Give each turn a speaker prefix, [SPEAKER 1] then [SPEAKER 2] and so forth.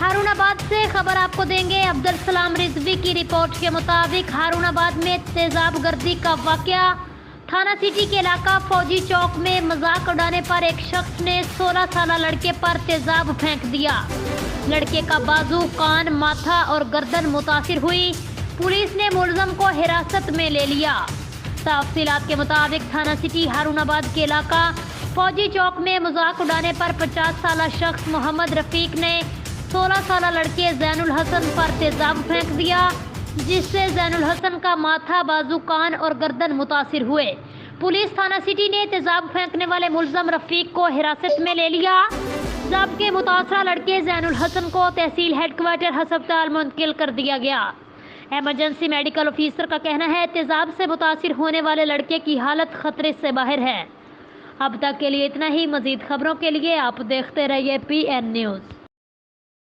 [SPEAKER 1] हारूनाबाद से खबर आपको देंगे। अब्दुल सलाम रिजवी की रिपोर्ट के मुताबिक हारूनाबाद में तेजाब गर्दी का वाकया। थाना सिटी के इलाका फौजी चौक में मजाक उड़ाने पर एक शख्स ने 16 साल लड़के पर तेजाब फेंक दिया। लड़के का बाजू, कान, माथा और गर्दन मुतासिर हुई। पुलिस ने मुलजम को हिरासत में ले लिया। तफसीलात के मुताबिक थाना सिटी हारूनाबाद के इलाका फौजी चौक में मजाक उड़ाने पर 50 साल शख्स मोहम्मद रफीक ने 16 साल लड़के जैनुल हसन पर तेजाब फेंक दिया, जिससे जैनुल हसन का माथा, बाजू, कान और गर्दन मुतासिर हुए। पुलिस थाना सिटी ने तेजाब फेंकने वाले मुलजम रफीक को हिरासत में ले लिया, जबकि मुतासरा लड़के जैनुल हसन को तहसील हेडक्वार्टर अस्पताल मुंतकिल कर दिया गया। एमरजेंसी मेडिकल ऑफिसर का कहना है तेजाब से मुतासिर होने वाले लड़के की हालत खतरे से बाहर है। अब तक के लिए इतना ही। मजीद खबरों के लिए आप देखते रहिए PN न्यूज़।